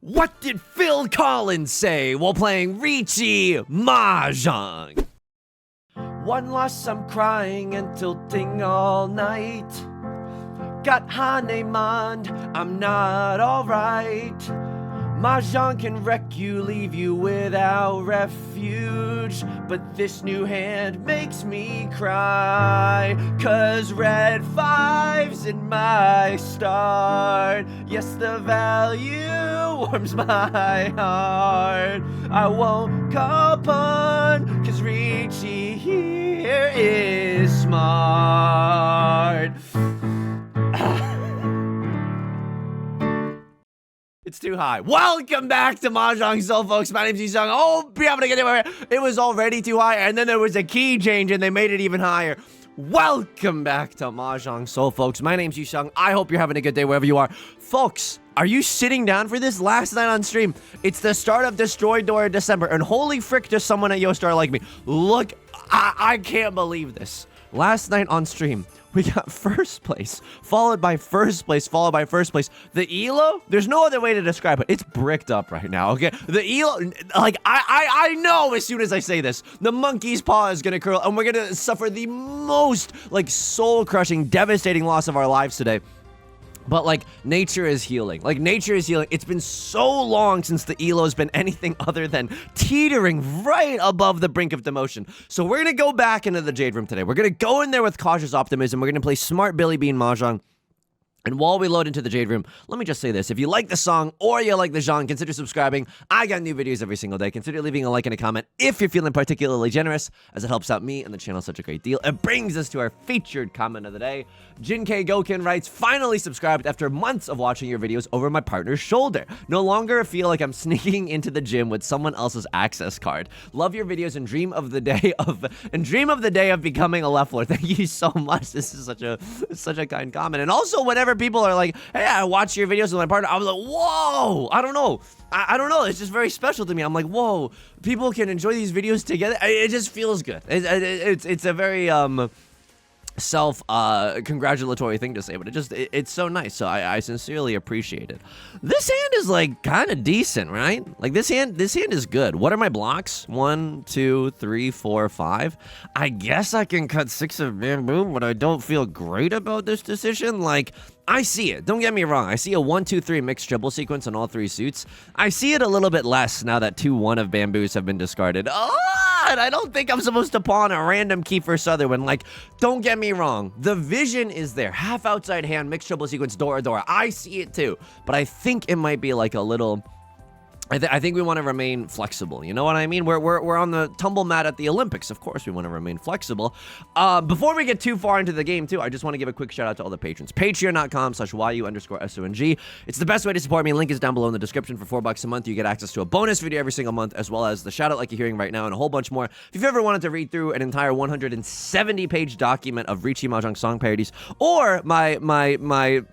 What did Phil Collins say while playing Riichi Mahjong? One loss, I'm crying and tilting all night. Got Hanemond, I'm not alright. Mahjong can wreck you, leave you without refuge. But this new hand makes me cry. Cause red five's in my start. Yes, the value warms my heart. I won't call on, cause Riichi here is smart. It's too high. Welcome back to Mahjong Soul, folks. My name's Yusong. Oh, you're having a good day. It was already too high, and then there was a key change, and they made it even higher. Welcome back to Mahjong Soul, folks. My name's Yusong. I hope you're having a good day wherever you are. Folks, are you sitting down for this? Last night on stream, it's the start of Destroy Dora December, and holy frick, does someone at YoStar like me. Look, I can't believe this. Last night on stream, we got first place, followed by first place, followed by first place. The elo, there's no other way to describe it. It's bricked up right now, okay? The elo, like, I know as soon as I say this, the monkey's paw is gonna curl, and we're gonna suffer the most, like, soul-crushing, devastating loss of our lives today. But, like, nature is healing. Like, nature is healing. It's been so long since the elo's been anything other than teetering right above the brink of demotion. So we're gonna go back into the Jade Room today. We're gonna go in there with cautious optimism. We're gonna play Smart Billy Bean Mahjong. And while we load into the Jade Room, let me just say this. If you like the song or you like the genre, consider subscribing. I got new videos every single day. Consider leaving a like and a comment if you're feeling particularly generous, as it helps out me and the channel such a great deal. It brings us to our featured comment of the day. Jinkei Gokin writes, finally subscribed after months of watching your videos over my partner's shoulder. No longer feel like I'm sneaking into the gym with someone else's access card. Love your videos and dream of the day of becoming a leveler. Thank you so much. This is such a kind comment. And also, whenever people are like, hey, I watch your videos with my partner, I was like, whoa, I don't know. I don't know. It's just very special to me. I'm like, whoa, people can enjoy these videos together. It just feels good. It's a very self-congratulatory thing to say, but it's so nice. So I sincerely appreciate it. This hand is like kind of decent, right? Like this hand is good. What are my blocks? 1, 2, 3, 4, 5. I guess I can cut 6 of bamboo, but I don't feel great about this decision. Like, I see it. Don't get me wrong. I see a 1, 2, 3 mixed triple sequence on all 3 suits. I see it a little bit less now that 2, 1 of bamboos have been discarded. And I don't think I'm supposed to pawn a random Kiefer Sutherland. Like, don't get me wrong. The vision is there. Half outside hand, mixed triple sequence, Dora. I see it too. But I think it might be like a little... I think we want to remain flexible. You know what I mean? We're on the tumble mat at the Olympics. Of course, we want to remain flexible. Before we get too far into the game, too, I just want to give a quick shout out to all the patrons. Patreon.com/YU_SONG. It's the best way to support me. Link is down below in the description. For $4 a month, you get access to a bonus video every single month, as well as the shout out like you're hearing right now, and a whole bunch more. If you've ever wanted to read through an entire 170-page document of Riichi Mahjong song parodies, or my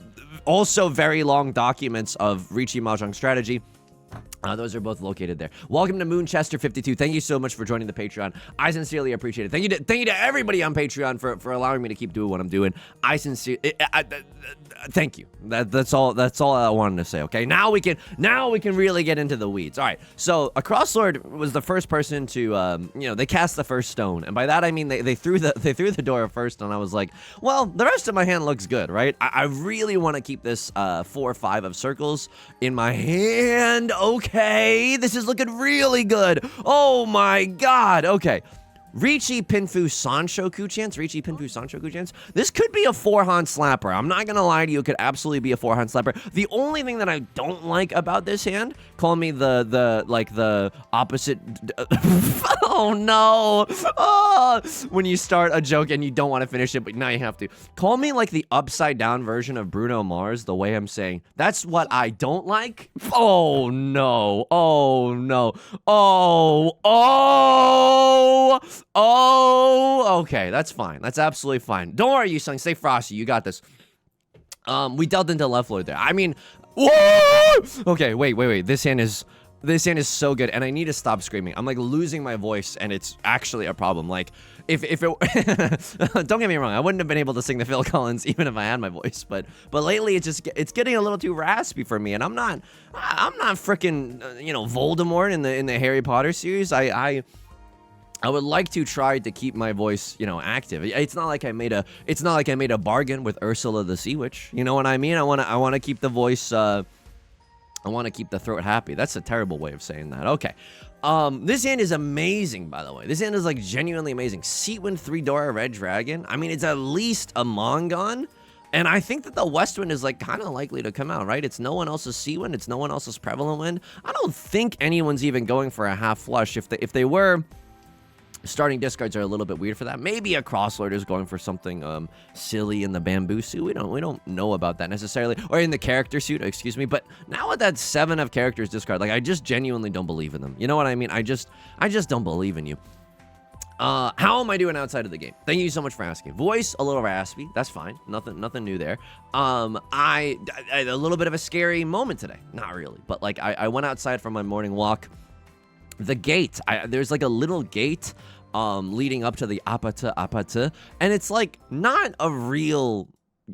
also very long documents of Riichi Mahjong strategy, those are both located there. Welcome to Moonchester52. Thank you so much for joining the Patreon. I sincerely appreciate it. Thank you to everybody on Patreon for allowing me to keep doing what I'm doing. Thank you. That's all I wanted to say. Okay, now we can really get into the weeds. All right. So a crosslord was the first person to they cast the first stone, and by that I mean they threw the Dora first, and I was like, well, the rest of my hand looks good, right? I really want to keep this 4 or 5 of circles in my hand. Okay, this is looking really good. Oh my god. Okay. Riichi Pinfu Sanshoku chance. Riichi Pinfu Sanshoku chance. This could be a 4-hand slapper. I'm not gonna lie to you. It could absolutely be a 4-hand slapper. The only thing that I don't like about this hand, call me the opposite. Oh no. Oh, when you start a joke and you don't want to finish it, but now you have to. Call me like the upside down version of Bruno Mars, the way I'm saying. That's what I don't like. Oh no. Oh no. Oh, okay, that's fine. That's absolutely fine. Don't worry, Yusong. Stay frosty. You got this. We dealt into left Lloyd there. I mean, whoa! Okay, wait. This hand is This hand is so good, and I need to stop screaming. I'm like losing my voice, and it's actually a problem. Like, if it don't get me wrong, I wouldn't have been able to sing the Phil Collins even if I had my voice. But lately, it's getting a little too raspy for me, and I'm not freaking Voldemort in the Harry Potter series. I would like to try to keep my voice, active. It's not like I made a bargain with Ursula the Sea Witch. You know what I mean? I want to keep the voice. I want to keep the throat happy. That's a terrible way of saying that. Okay. This hand is amazing, by the way. This hand is like genuinely amazing. Seatwind 3 Dora Red Dragon. I mean, it's at least a Mongon. And I think that the West Wind is like kind of likely to come out, right? It's no one else's Sea Wind. It's no one else's Prevalent Wind. I don't think anyone's even going for a half flush. If they were, starting discards are a little bit weird for that. Maybe a Crosslord is going for something silly in the bamboo suit. We don't know about that necessarily, or in the character suit, excuse me. But now with that 7 of characters discard, like I just genuinely don't believe in them. You know what I mean? I just don't believe in you. How am I doing outside of the game? Thank you so much for asking. Voice a little raspy. That's fine. Nothing new there. I had a little bit of a scary moment today. Not really, but like I went outside for my morning walk. The gate. There's like a little gate leading up to the apata, and it's like not a real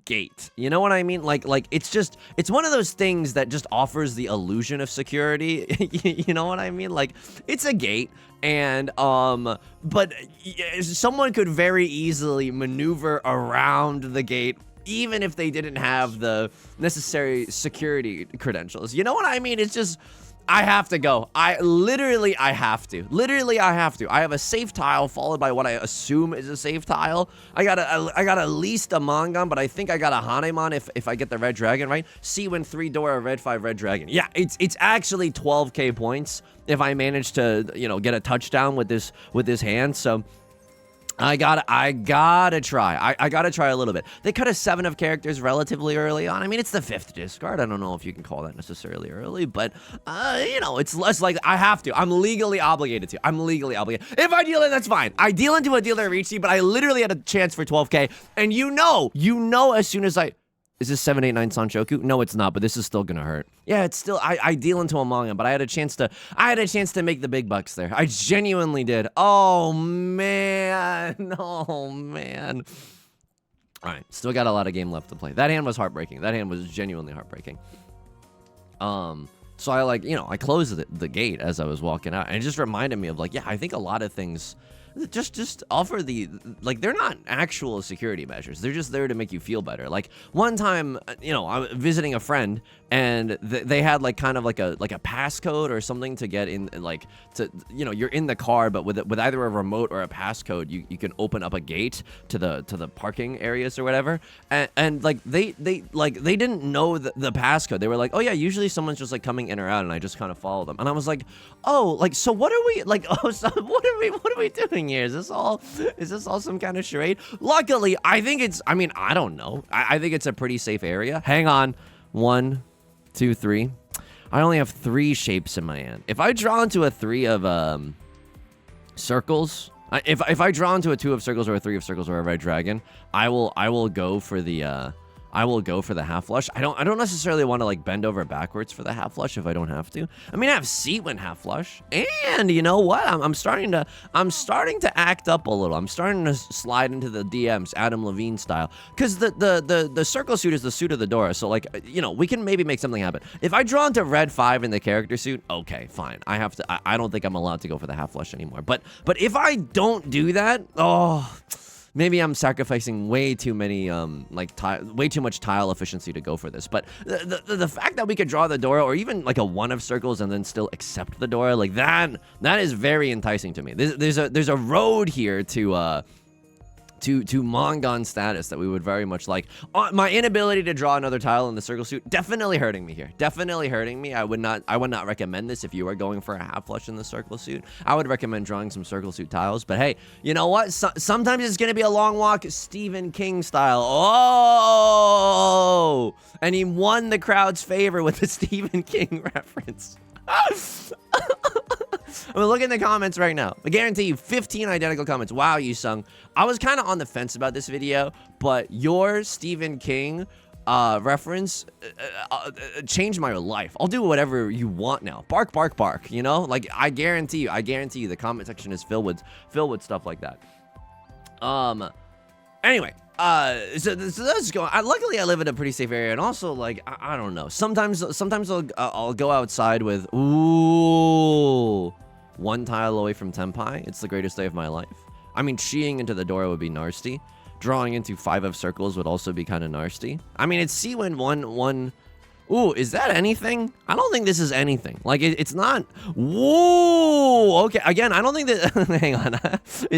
gate. You know what I mean? Like it's one of those things that just offers the illusion of security. You know what I mean? Like it's a gate, and but someone could very easily maneuver around the gate even if they didn't have the necessary security credentials. You know what I mean? It's just, I have to go. I have to. I have a safe tile followed by what I assume is a safe tile. I got at least a Mongon, but I think I got a Hanemon if I get the Red Dragon, right? Seawind 3 Dora, Red 5 Red Dragon. Yeah, it's actually 12k points if I manage to, get a touchdown with this hand. So I gotta try. I gotta try a little bit. They cut a 7 of characters relatively early on. I mean, it's the 5th discard. I don't know if you can call that necessarily early, but, it's less like I have to. I'm legally obligated to. If I deal in, that's fine. I deal into a dealer Riichi, but I literally had a chance for 12k, and as soon as is this 789 Sanchoku? No, it's not, but this is still gonna hurt. Yeah, it's still, I deal into a manga, but I had a chance to make the big bucks there. I genuinely did. Oh man. All right, still got a lot of game left to play. That hand was heartbreaking. That hand was genuinely heartbreaking. So I closed the gate as I was walking out, and it just reminded me of I think a lot of things just offer they're not actual security measures. They're just there to make you feel better. Like one time, I was visiting a friend, and they had kind of a passcode or something to get in, you're in the car, but with either a remote or a passcode, you can open up a gate to the parking areas or whatever. And they didn't know the passcode. They were like, oh yeah, usually someone's just coming in or out, and I just kind of follow them. And I was like, oh, so what are we what are we doing here? Is this all some kind of charade? Luckily, I think it's, I don't know. I think it's a pretty safe area. Hang on. 1, 2, 3. I only have 3 shapes in my hand. If I draw into a 3 of circles, if I draw into a 2 of circles or a 3 of circles or a red dragon, I will go for the half flush. I don't necessarily want to bend over backwards for the half flush if I don't have to. I have Seatwind half flush, and you know what? I'm starting to act up a little. I'm starting to slide into the DMs, Adam Levine style, because the circle suit is the suit of the Dora. So we can maybe make something happen. If I draw into red 5 in the character suit, okay, fine. I don't think I'm allowed to go for the half flush anymore. But if I don't do that, maybe I'm sacrificing way too many, way too much tile efficiency to go for this. But the fact that we could draw the Dora, or even a 1 of circles and then still accept the Dora, that is very enticing to me. There's a road here to Mongon status that we would very much like. My inability to draw another tile in the circle suit definitely hurting me here. Definitely hurting me. I would not recommend this if you are going for a half flush in the circle suit. I would recommend drawing some circle suit tiles. But hey, you know what? Sometimes it's gonna be a long walk, Stephen King style. Oh, and he won the crowd's favor with the Stephen King reference. Look in the comments right now. I guarantee you 15 identical comments. Wow, Yusong. I was kind of on the fence about this video, but your Stephen King reference changed my life. I'll do whatever you want now. Bark, bark, bark. You know, like I guarantee you, the comment section is filled with stuff like that. Anyway, so that's going. Luckily, I live in a pretty safe area, and also like I don't know. Sometimes I'll go outside with one tile away from Tenpai. It's the greatest day of my life. I mean, cheeing into the Dora would be nasty. Drawing into 5 of circles would also be kind of nasty. I mean, it's C-Win 1. Ooh, is that anything? I don't think this is anything. Like, it's not. Whoa! Okay, again, I don't think that. Hang on.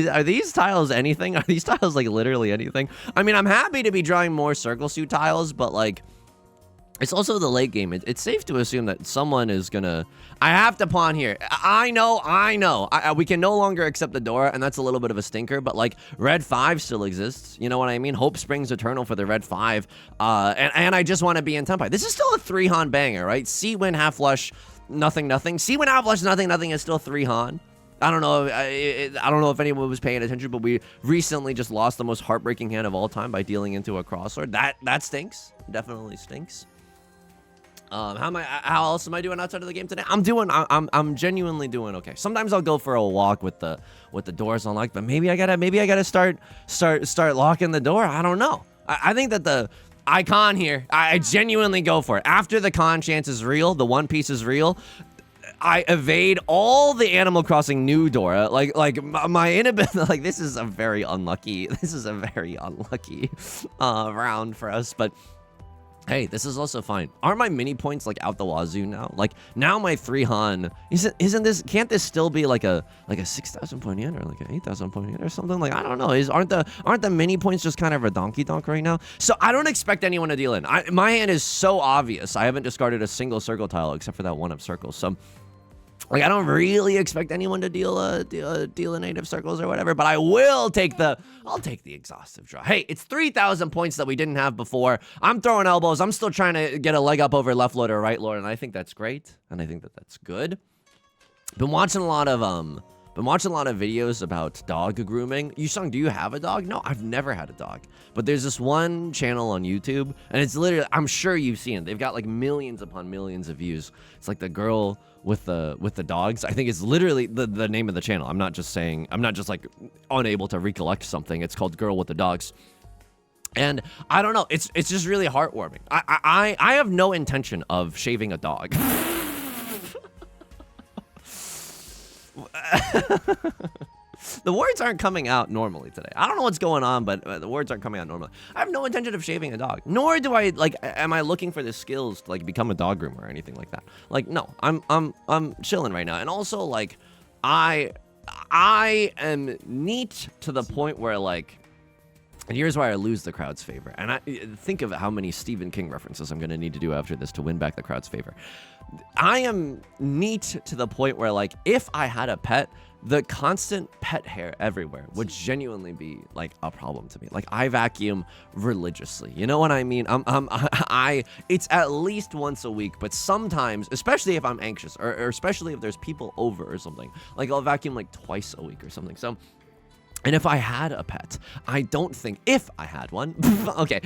Are these tiles anything? Are these tiles, like, literally anything? I mean, I'm happy to be drawing more circle suit tiles, but, like, it's also the late game. It's safe to assume that someone is gonna. I have to pawn here. I know. We can no longer accept the Dora, and that's a little bit of a stinker. But like, red 5 still exists. You know what I mean? Hope springs eternal for the red 5. And I just want to be in Tenpai. This is still a 3-Han banger, right? C-Win half flush, nothing. C-Win half flush, nothing is still 3-Han. I don't know. I don't know if anyone was paying attention, but we recently just lost the most heartbreaking hand of all time by dealing into a crossword. That stinks. Definitely stinks. How else am I doing outside of the game today? I'm genuinely doing okay. Sometimes I'll go for a walk with the doors unlocked, but maybe I gotta start locking the door. I don't know. I think that the icon here, I genuinely go for it. After the con chance is real, the one piece is real, I evade all the Animal Crossing new Dora. Like my inability, like this is a very unlucky round for us, but hey, this is also fine. Aren't my mini points like out the wazoo now? Like now my 3-Han isn't this? Can't this still be like a 6,000 point yen or like an 8,000 point yen or something? Like I don't know. Aren't the mini points just kind of a donkey donk right now? So I don't expect anyone to deal in. My hand is so obvious. I haven't discarded a single circle tile except for that one of circles. So like I don't really expect anyone to deal a native circles or whatever, but I will take I'll take the exhaustive draw. Hey, it's 3,000 points that we didn't have before. I'm throwing elbows. I'm still trying to get a leg up over left lord or right lord, and I think that's great, and I think that that's good. Been watching a lot of videos about dog grooming. Yusong, do you have a dog? No, I've never had a dog. But there's this one channel on YouTube, and it's literally, I'm sure you've seen it. They've got like millions upon millions of views. It's like the girl with the dogs. I think it's literally the name of the channel. I'm not just like unable to recollect something. It's called Girl with the Dogs. And I don't know. It's just really heartwarming. I have no intention of shaving a dog. The words aren't coming out normally today. I don't know what's going on, but the words aren't coming out normally. I have no intention of shaving a dog, nor do I am I looking for the skills to like become a dog groomer or anything like that. Like no, I'm chilling right now. And also like I am neat to the point where like, and here's why I lose the crowd's favor. And I think of how many Stephen King references I'm going to need to do after this to win back the crowd's favor. I am neat to the point where, like, if I had a pet, the constant pet hair everywhere would genuinely be, like, a problem to me. Like, I vacuum religiously. You know what I mean? It's at least once a week, but sometimes, especially if I'm anxious, or especially if there's people over or something, like, I'll vacuum, like, twice a week or something. So, and if I had a pet, I don't think, if I had one, okay,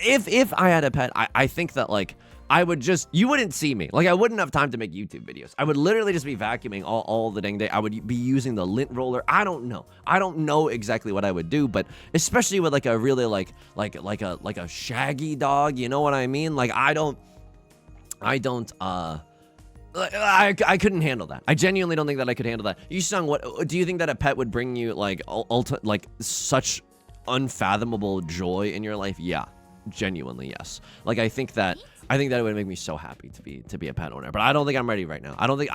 if I had a pet, I think that, like, I would just, you wouldn't see me. Like, I wouldn't have time to make YouTube videos. I would literally just be vacuuming all the dang day. I would be using the lint roller. I don't know exactly what I would do, but especially with, like, a really, like a shaggy dog, you know what I mean? Like, I couldn't handle that. I genuinely don't think that I could handle that. Yusong, what do you think that a pet would bring you, like, such unfathomable joy in your life? Yeah, genuinely, yes. Like, I think that it would make me so happy to be a pet owner, but I don't think I'm ready right now. I don't think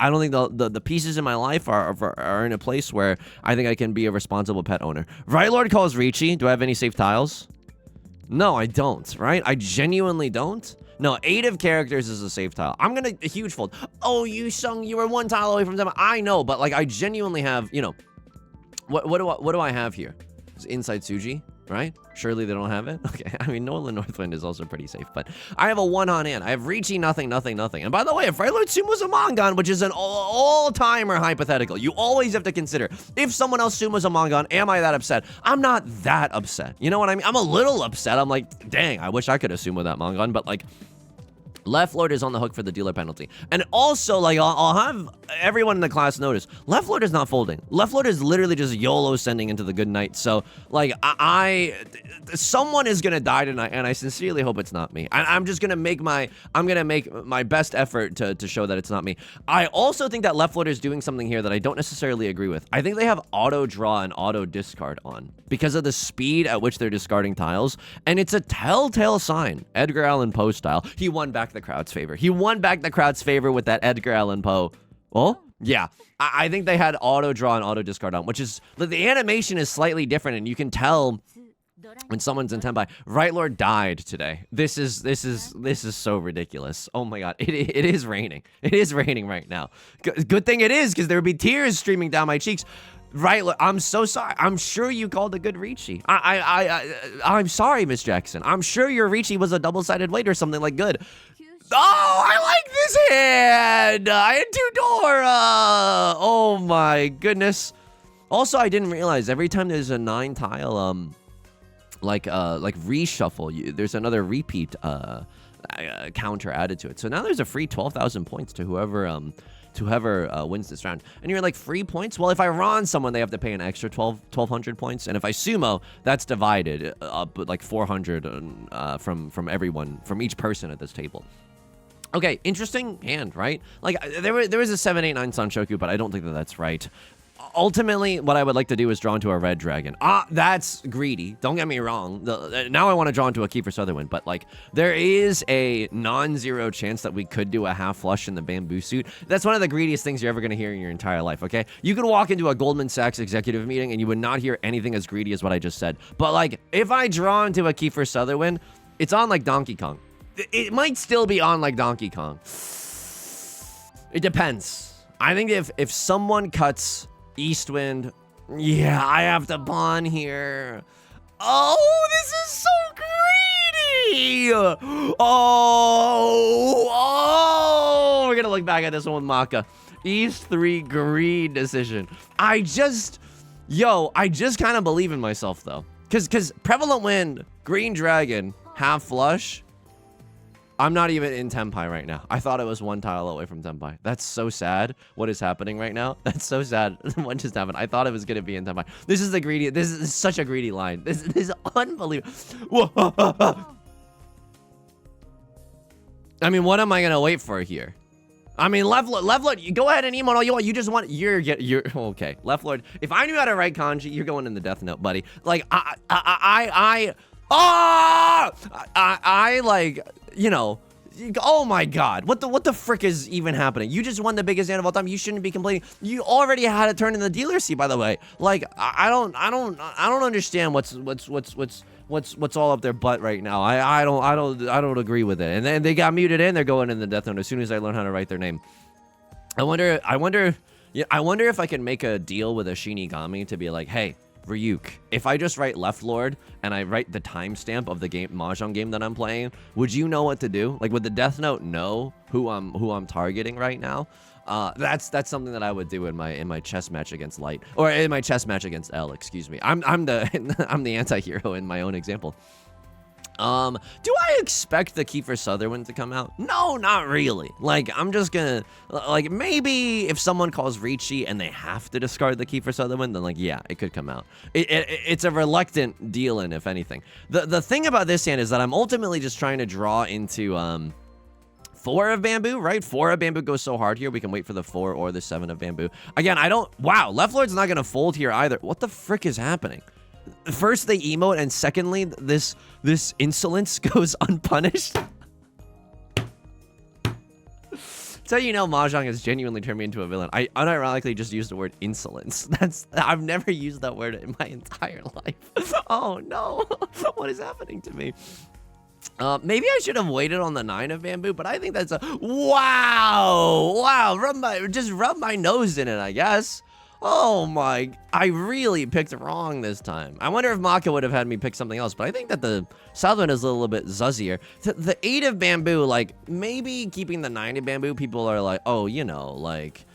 the pieces in my life are in a place where I think I can be a responsible pet owner. Right Lord calls Riichi. Do I have any safe tiles? No, I don't, right? I genuinely don't. No, 8 of characters is a safe tile. I'm gonna huge fold. Oh, Yusong, you were 1 tile away from them. I know, but like I genuinely have, you know, what do I have here? Is inside Suji? right? Surely they don't have it? Okay, I mean, Nolan Northwind is also pretty safe, but I have a 1 on hand. I have Riichi, nothing. And by the way, if Right Lord summos a Mongon, which is an all-timer hypothetical, you always have to consider, if someone else summos a Mongon, am I that upset? I'm not that upset. You know what I mean? I'm a little upset. I'm like, dang, I wish I could have sumo that Mongon, but like, Left Lord is on the hook for the dealer penalty. And also, like, I'll have everyone in the class notice, Left Lord is not folding. Left Lord is literally just YOLO sending into the good night. So, like, someone is gonna die tonight, and I sincerely hope it's not me. I'm just gonna make my best effort to show that it's not me. I also think that Left Lord is doing something here that I don't necessarily agree with. I think they have auto draw and auto discard on because of the speed at which they're discarding tiles, and it's a telltale sign. Edgar Allan Poe style. He won back the crowd's favor. He won back the crowd's favor with that Edgar Allan Poe. Oh, yeah. I think they had auto draw and auto discard on, which is, the animation is slightly different, and you can tell when someone's in Tenpai. Right Lord died today. This is so ridiculous. Oh my god. It is raining. It is raining right now. Good thing it is, because there would be tears streaming down my cheeks. Right, I'm so sorry. I'm sure you called a good Riichi. I'm sorry, Miss Jackson. I'm sure your Riichi was a double-sided weight or something like good. Oh, I like this hand. I had 2 Dora. Oh my goodness. Also, I didn't realize every time there's a 9 tile, like reshuffle, there's another repeat counter added to it. So now there's a free 12,000 points to whoever wins this round. And you're like, free points? Well, if I Ron someone, they have to pay an extra 1,200 points. And if I sumo, that's divided up like 400 from everyone, from each person at this table. Okay, interesting hand, right? Like, there was a 7, 8, 9 Sanshoku, but I don't think that that's right. Ultimately, what I would like to do is draw into a red dragon. That's greedy. Don't get me wrong. Now I want to draw into a Kiefer Sutherland, but like, there is a non-zero chance that we could do a half flush in the bamboo suit. That's one of the greediest things you're ever going to hear in your entire life, okay? You could walk into a Goldman Sachs executive meeting and you would not hear anything as greedy as what I just said. But like, if I draw into a Kiefer Sutherland, it's on like Donkey Kong. It might still be on like Donkey Kong. It depends. I think if someone cuts Eastwind, yeah, I have to pawn here. Oh, this is so greedy. Oh, we're gonna look back at this one with Maka. East 3 greed decision. I just kind of believe in myself though, because Prevalent Wind, Green Dragon, half flush. I'm not even in Tenpai right now. I thought I was 1 tile away from Tenpai. That's so sad. What is happening right now? That's so sad. What just happened? I thought I was gonna be in Tenpai. This is such a greedy line. This is unbelievable. I mean, what am I gonna wait for here? I mean, left lord, you go ahead and emote all you want. You just want, you're okay. Left lord, if I knew how to write kanji, you're going in the death note, buddy. Like, like, you know, oh my god, what the frick is even happening? You just won the biggest hand of all time. You shouldn't be complaining. You already had it turned in the dealer seat, by the way. Like, I don't understand what's all up their butt right now. I don't agree with it. And then they got muted and they're going in the death note as soon as I learn how to write their name. I wonder if I can make a deal with a Shinigami to be like, hey, Ryuk, if I just write Left Lord and I write the timestamp of the Mahjong game that I'm playing, would you know what to do? Like, would the Death Note know who I'm targeting right now? That's something that I would do in my chess match against Light, or in my chess match against L. Excuse me. I'm the anti-hero in my own example. Do I expect the Kiefer Sutherland to come out? No, not really. Like, I'm just gonna, like, maybe if someone calls Riichi and they have to discard the Kiefer Sutherland, then like, yeah, it could come out. It's a reluctant deal in, if anything. The thing about this hand is that I'm ultimately just trying to draw into, 4 of bamboo, right? 4 of bamboo goes so hard here. We can wait for the 4 or the 7 of bamboo. Again, wow, Left Lord's not gonna fold here either. What the frick is happening? First they emote, and secondly, this insolence goes unpunished. So you know, Mahjong has genuinely turned me into a villain. I unironically just used the word insolence. I've never used that word in my entire life. Oh no, what is happening to me? Maybe I should have waited on the 9 of bamboo, but I think that's wow. Rub my nose in it, I guess. Oh my, I really picked wrong this time. I wonder if Maka would have had me pick something else, but I think that the south one is a little bit zuzzier. The 8 of bamboo, like, maybe keeping the 9 of bamboo, people are like, oh, you know, like,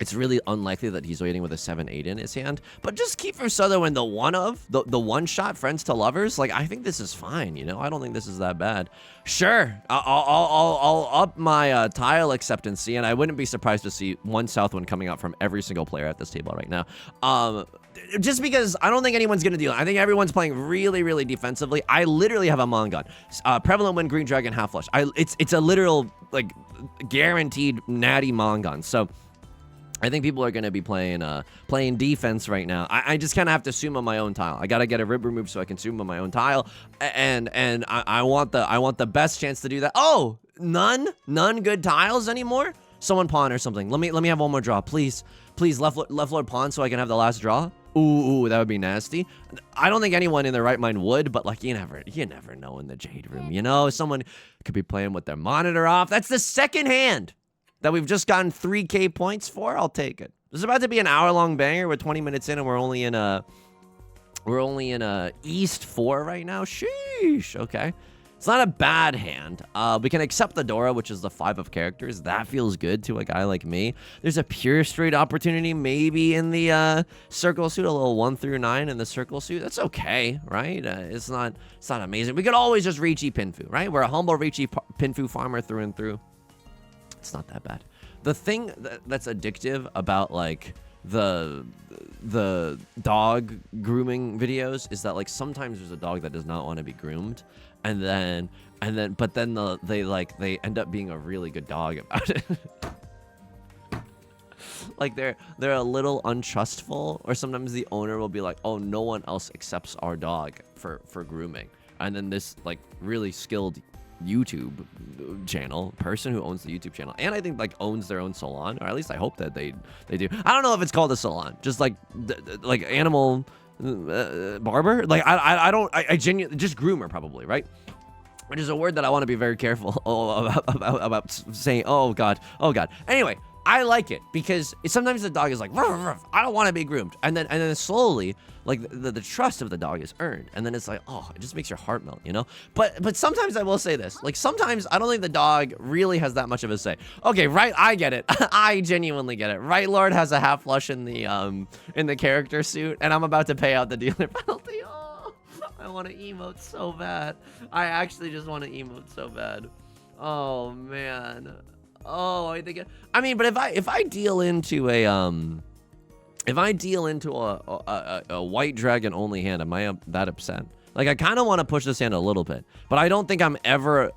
it's really unlikely that he's waiting with a 7-8 in his hand. But just keep for Sutherland the one shot friends to lovers. Like, I think this is fine, you know? I don't think this is that bad. Sure, I'll up my tile acceptancy, and I wouldn't be surprised to see one south one coming out from every single player at this table right now. Just because I don't think anyone's gonna deal. I think everyone's playing really, really defensively. I literally have a Mongon. Prevalent win, Green Dragon, half flush. It's a literal, like, guaranteed natty Mongon. So I think people are going to be playing defense right now. I just kind of have to sumo my own tile. I got to get a rib remove so I can sumo my own tile, and I want the best chance to do that. Oh, none good tiles anymore. Someone pawn or something. Let me have one more draw, please. Left lord pawn so I can have the last draw. Ooh, that would be nasty. I don't think anyone in their right mind would, but like you never know in the Jade Room. You know, someone could be playing with their monitor off. That's the second hand that we've just gotten 3K points for. I'll take it. This is about to be an hour-long banger. We're 20 minutes in, and we're only in a East 4 right now. Sheesh. Okay, it's not a bad hand. We can accept the Dora, which is the 5 of characters. That feels good to a guy like me. There's a pure straight opportunity, maybe in the circle suit, a little 1 through 9 in the circle suit. That's okay, right? It's not amazing. We could always just Riichi Pinfu, right? We're a humble Riichi Pinfu farmer through and through. It's not that bad. The thing that's addictive about like the dog grooming videos is that like sometimes there's a dog that does not want to be groomed, but then they end up being a really good dog about it. Like they're a little untrustful, or sometimes the owner will be like, oh, no one else accepts our dog for grooming, and then this like really skilled YouTube channel person who owns the YouTube channel, and I think like owns their own salon, or at least I hope that they do. I don't know if it's called a salon, just like animal barber. Like I genuinely just groomer probably, right? Which is a word that I want to be very careful about saying. Oh god. Anyway, I like it because sometimes the dog is like, ruff, ruff, I don't want to be groomed, and then slowly, like the trust of the dog is earned, and then it's like, oh, it just makes your heart melt, you know. But sometimes I will say this, like sometimes I don't think the dog really has that much of a say. Okay, right, I get it. I genuinely get it. Right, Lord has a half flush in the character suit, and I'm about to pay out the dealer penalty. Oh, I want to emote so bad. I actually just want to emote so bad. Oh man. Oh, I think I mean, but if I deal into a white dragon only hand, am I that upset? Like I kind of want to push this hand a little bit, but I don't think I'm ever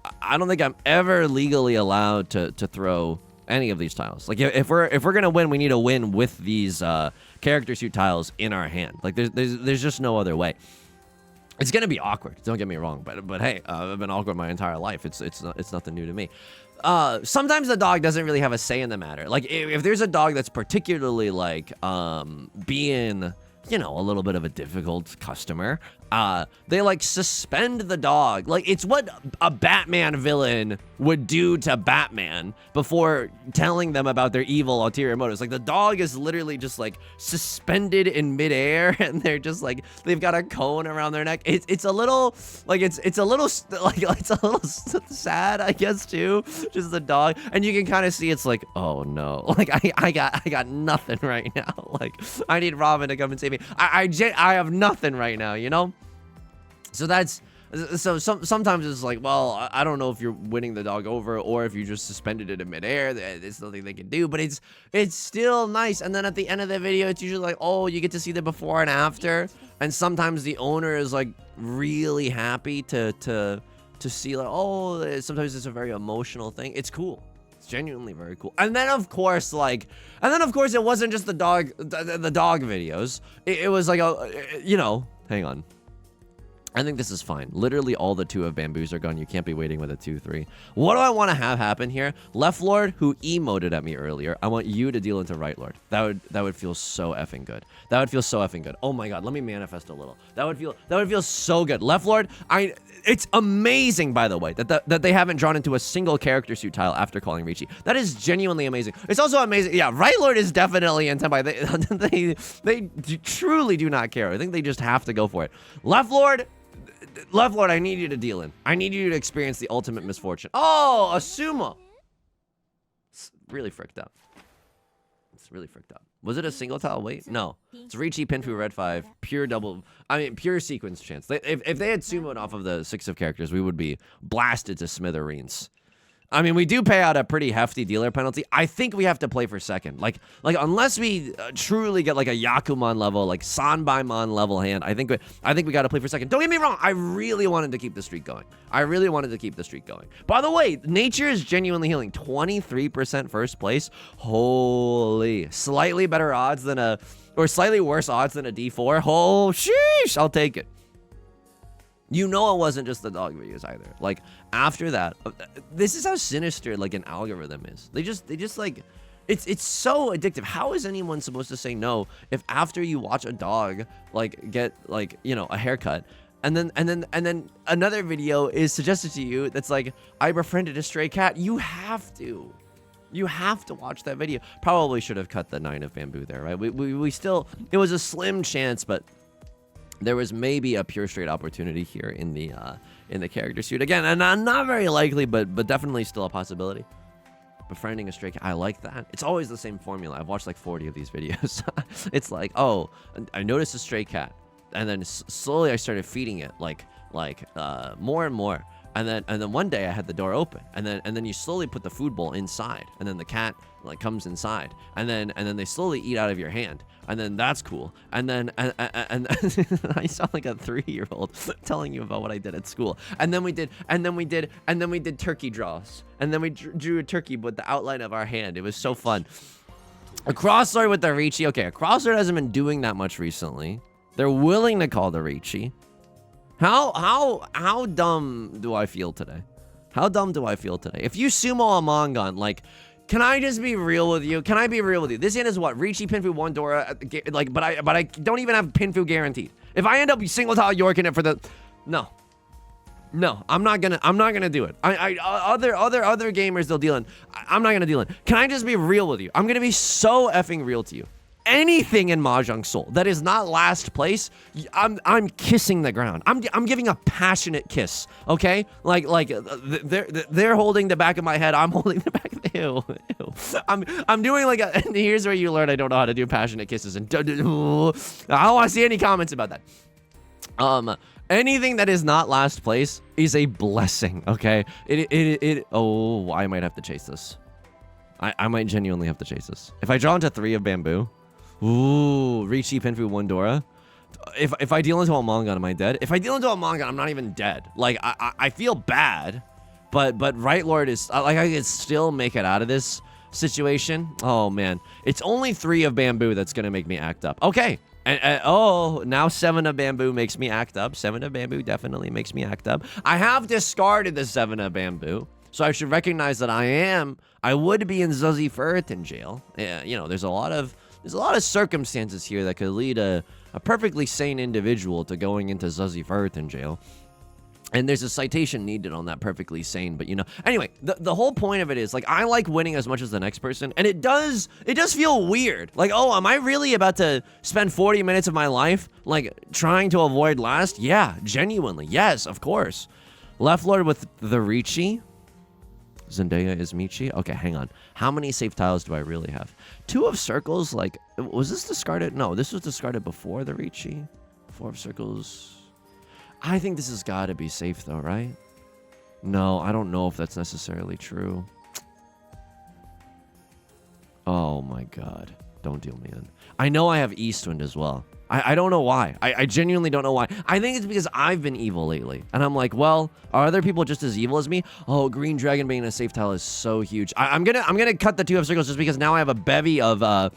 legally allowed to throw any of these tiles. Like if we're gonna win, we need to win with these character suit tiles in our hand. Like there's just no other way. It's gonna be awkward. Don't get me wrong, but hey, I've been awkward my entire life. It's nothing new to me. Sometimes the dog doesn't really have a say in the matter. Like if there's a dog that's particularly like being, you know, a little bit of a difficult customer, they like suspend the dog. Like it's what a Batman villain would do to Batman before telling them about their evil ulterior motives. Like the dog is literally just like suspended in midair, and they're just like, they've got a cone around their neck. It's a little like it's a little sad, I guess, too. Just the dog, and you can kind of see it's like, oh no, like I got nothing right now. Like I need Robin to come and save me. I have nothing right now, you know. So sometimes it's like, well, I don't know if you're winning the dog over or if you just suspended it in midair. There's nothing they can do, but it's still nice. And then at the end of the video, it's usually like, oh, you get to see the before and after. And sometimes the owner is like really happy to see like, oh, sometimes it's a very emotional thing. It's cool. It's genuinely very cool. And then of course it wasn't just the dog videos. It was like you know, hang on. I think this is fine. Literally all the 2 of bamboos are gone. You can't be waiting with a 2-3. What do I want to have happen here? Left Lord, who emoted at me earlier, I want you to deal into right Lord. That would feel so effing good. That would feel so effing good. Oh my god, let me manifest a little. That would feel so good. Left Lord, it's amazing, by the way, that they haven't drawn into a single character suit tile after calling Riichi. That is genuinely amazing. It's also amazing. Yeah, right Lord is definitely in Tenpai. They truly do not care. I think they just have to go for it. Left Lord, I need you to deal in. I need you to experience the ultimate misfortune. Oh, a sumo. It's really fricked up. It's really fricked up. Was it a single tile wait? No. It's Riichi, Pinfu, red 5, pure double. I mean, pure sequence chance. If they had sumoed off of the 6 of characters, we would be blasted to smithereens. I mean, we do pay out a pretty hefty dealer penalty. I think we have to play for second. Like unless we truly get like a Yakuman level, like Sanbaimon level hand, I think we got to play for second. Don't get me wrong. I really wanted to keep the streak going. By the way, nature is genuinely healing. 23% first place. Holy. Slightly better odds than or slightly worse odds than a D4. Oh, sheesh. I'll take it. You know it wasn't just the dog videos either. Like, after that, this is how sinister, like, an algorithm is. They just like, it's so addictive. How is anyone supposed to say no if after you watch a dog, like, get, like, you know, a haircut, and then another video is suggested to you that's like, I befriended a stray cat. You have to watch that video. Probably should have cut the 9 of bamboo there, right? We still, it was a slim chance, but there was maybe a pure straight opportunity here in the character suit again, and not very likely, but definitely still a possibility. Befriending a stray cat, I like that. It's always the same formula. I've watched like 40 of these videos. It's like, oh, I noticed a stray cat, and then slowly I started feeding it like more and more, and then one day I had the door open, and then you slowly put the food bowl inside, and then the cat like comes inside, and then they slowly eat out of your hand. And then that's cool. And then I sound like a 3-year-old telling you about what I did at school. And then we did turkey draws. And then we drew a turkey with the outline of our hand. It was so fun. A crosslord with the Riichi. Okay, a crosslord hasn't been doing that much recently. They're willing to call the Riichi. How dumb do I feel today? How dumb do I feel today? If you sumo a Mongon, like, can I just be real with you? Can I be real with you? This hand is what? Riichi, Pinfu, 1 Dora, like, but I don't even have Pinfu guaranteed. If I end up single tile Yorking it for the, no, I'm not gonna do it. Other gamers, they'll deal in. I'm not gonna deal in. Can I just be real with you? I'm gonna be so effing real to you. Anything in Mahjong Soul that is not last place, I'm kissing the ground. I'm giving a passionate kiss. Okay, like they're holding the back of my head. I'm holding the back of the ew. I'm doing like a. And here's where you learn I don't know how to do passionate kisses. And I don't want to see any comments about that. Anything that is not last place is a blessing. Okay, oh, I might have to chase this. I might genuinely have to chase this. If I draw into 3 of bamboo. Ooh, Riichi, Pinfu, 1 Dora. If I deal into a Mongon, am I dead? If I deal into a Mongon, I'm not even dead. Like, I feel bad, but Right Lord is, like, I can still make it out of this situation. Oh, man. It's only 3 of bamboo that's going to make me act up. Okay. And oh, now 7 of bamboo makes me act up. 7 of bamboo definitely makes me act up. I have discarded the 7 of bamboo. So I should recognize that I would be in Zuzzy Ferritin jail. Yeah, you know, there's a lot of circumstances here that could lead a perfectly sane individual to going into Zuzzy Ferritin jail. And there's a citation needed on that perfectly sane, but you know. Anyway, the whole point of it is, like, I like winning as much as the next person, and it does feel weird. Like, oh, am I really about to spend 40 minutes of my life, like, trying to avoid last? Yeah, genuinely. Yes, of course. Left Lord with the Riichi. Zendaya is Michi. Okay, hang on. How many safe tiles do I really have? 2 of circles, like, was this discarded? No, this was discarded before the Riichi. 4 of circles. I think this has got to be safe, though, right? No, I don't know if that's necessarily true. Oh, my God. Don't deal me in. I know I have Eastwind as well. I don't know why. I genuinely don't know why. I think it's because I've been evil lately. And I'm like, well, are other people just as evil as me? Oh, Green Dragon being a safe tile is so huge. I'm gonna cut the 2 of circles just because now I have a bevy of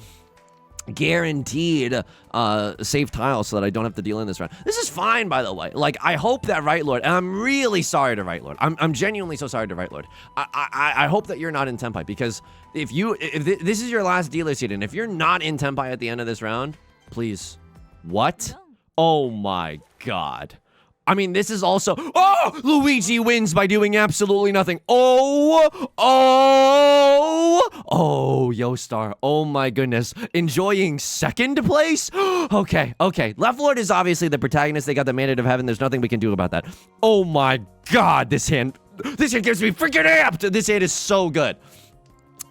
guaranteed save tiles so that I don't have to deal in this round. This is fine, by the way. Like, I hope that Right Lord, and I'm really sorry to Right Lord. I'm genuinely so sorry to Right Lord. I hope that you're not in Tenpai, because if this is your last dealer seat, and if you're not in Tenpai at the end of this round, please. What? Oh my god. I mean, this is also... Oh! Luigi wins by doing absolutely nothing. Oh! Yostar. Oh my goodness. Enjoying second place? Okay. Left Lord is obviously the protagonist. They got the Mandate of Heaven. There's nothing we can do about that. Oh my god, this hand gives me freaking amped! This hand is so good.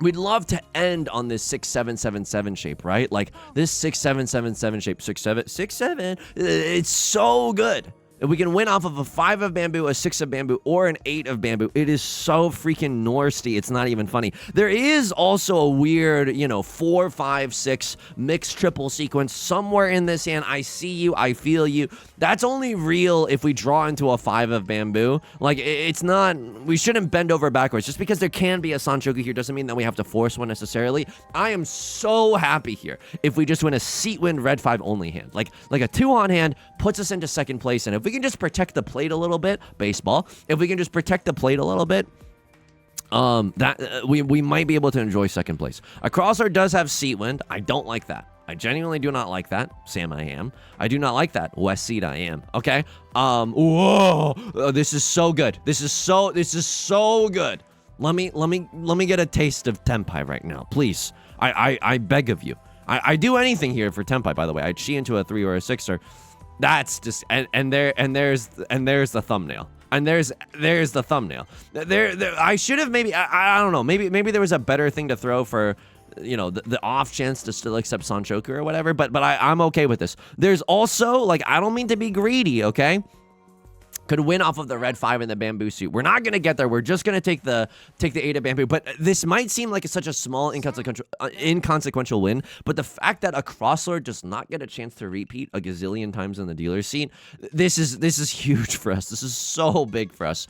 We'd love to end on this 6-7-7-7 shape, right? Like, this 6-7-7-7 shape. 6-7. It's so good. If we can win off of a 5 of bamboo, a 6 of bamboo, or an 8 of bamboo, it is so freaking Norsty. It's not even funny. There is also a weird, 4, 5, 6 mixed triple sequence somewhere in this hand. I see you. I feel you. That's only real if we draw into a 5 of bamboo. Like, it's not... We shouldn't bend over backwards. Just because there can be a Sanchoku here doesn't mean that we have to force one necessarily. I am so happy here if we just win a seat win red 5 only hand. Like a 2-on hand puts us into second place, and if we can just protect the plate a little bit, baseball, if we can just protect the plate a little bit, we might be able to enjoy second place. A crosser does have seat wind. I don't like that. I genuinely do not like that. Sam, I am. I do not like that. West seat, I am. Okay. Whoa. This is so good. This is so good. Let me get a taste of Tenpai right now, please. I beg of you. I do anything here for Tenpai, by the way. I'd chi into a 3 or a 6 or... That's just and there's the thumbnail. And there's the thumbnail. There I should have maybe I don't know. Maybe there was a better thing to throw for, the off chance to still accept Sanchoku or whatever, but I'm okay with this. There's also, like, I don't mean to be greedy, okay? Could win off of the red 5 in the bamboo suit. We're not going to get there. We're just going to take the 8 of bamboo. But this might seem like it's such a small, inconsequential win. But the fact that a crosslord does not get a chance to repeat a gazillion times in the dealer's seat, this is huge for us. This is so big for us.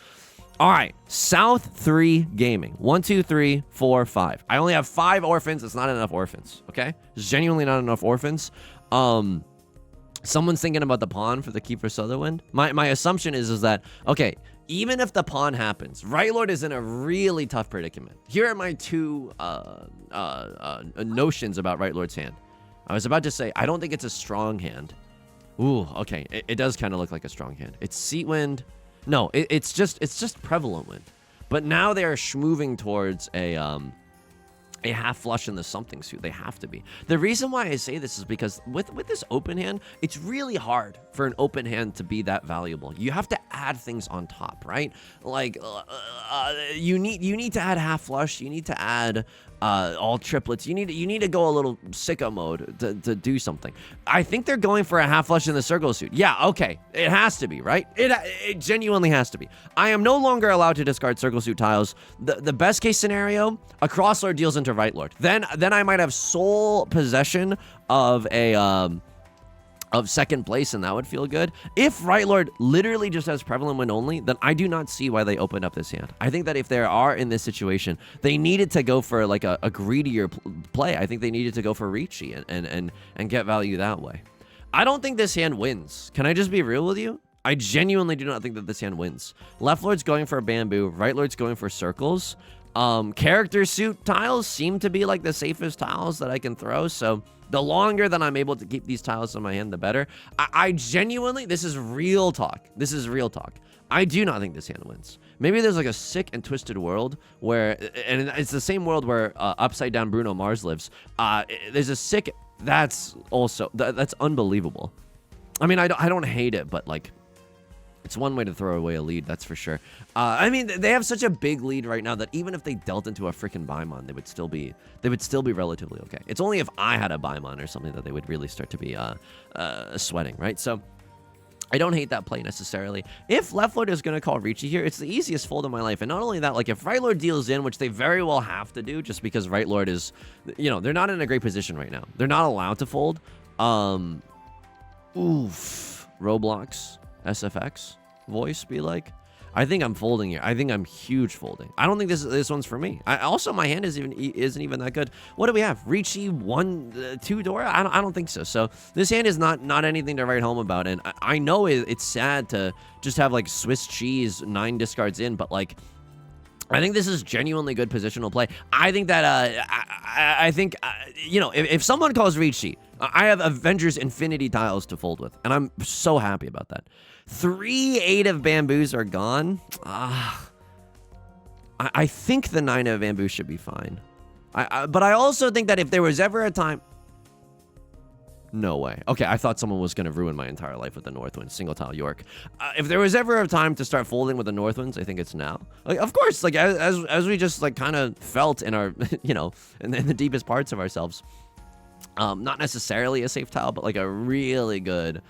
All right, South 3 Gaming. 1, 2, 3, 4, 5. I only have 5 orphans. It's not enough orphans, okay? It's genuinely not enough orphans. Someone's thinking about the pawn for the Kiefer Sutherland. My assumption is that, okay, even if the pawn happens, Right Lord is in a really tough predicament. Here are my 2 notions about Right Lord's hand. I was about to say, I don't think it's a strong hand. Ooh, okay, it does kind of look like a strong hand. It's seat wind. No, it's just prevalent wind. But now they are moving towards a half flush in the something suit. They have to be. The reason why I say this is because with this open hand, it's really hard for an open hand to be that valuable. You have to add things on top, right? Like you need to add half flush. You need to add all triplets. You need to go a little sicko mode to do something. I think they're going for a half flush in the circle suit. Yeah, okay. It has to be, right? It genuinely has to be. I am no longer allowed to discard circle suit tiles. The best case scenario, a crosslord deals into Right Lord. Then I might have sole possession of of second place, and that would feel good. If Right Lord literally just has prevalent wind only, then I do not see why they opened up this hand. I think that if they are in this situation, they needed to go for like a greedier play. I think they needed to go for Riichi and get value that way. I don't think this hand wins. Can I just be real with you? I genuinely do not think that this hand wins. Left Lord's going for bamboo. Right Lord's going for circles. Character suit tiles seem to be like the safest tiles that I can throw, so the longer that I'm able to keep these tiles in my hand, the better. I genuinely, this is real talk. This is real talk. I do not think this hand wins. Maybe there's like a sick and twisted world where, and it's the same world where upside down Bruno Mars lives. There's a sick, that's unbelievable. I mean, I don't hate it, but like, it's one way to throw away a lead, that's for sure. I mean, they have such a big lead right now that even if they dealt into a freaking Baimon, they would still be relatively okay. It's only if I had a Baimon or something that they would really start to be sweating, right? So I don't hate that play necessarily. If Left Lord is going to call Riichi here, it's the easiest fold in my life. And not only that, like if Right Lord deals in, which they very well have to do, just because Right Lord is, they're not in a great position right now. They're not allowed to fold. Oof. Roblox. SFX voice be like. I think I'm folding here. I think I'm huge folding. I don't think this one's for me. Also, my hand isn't even that good. What do we have? Riichi 1, 2 Dora? I don't think so. So this hand is not anything to write home about. And I know it's sad to just have like Swiss cheese 9 discards in, but like I think this is genuinely good positional play. I think that I think you know, if someone calls Riichi, I have Avengers Infinity tiles to fold with, and I'm so happy about that. 3 8 of bamboos are gone. I think the 9 of bamboo should be fine. But I also think that if there was ever a time... No way. Okay, I thought someone was going to ruin my entire life with the Northwind, single tile York. If there was ever a time to start folding with the Northwinds, I think it's now. Like, of course, like as we just like kind of felt in our, you know, in the deepest parts of ourselves. Not necessarily a safe tile, but like a really good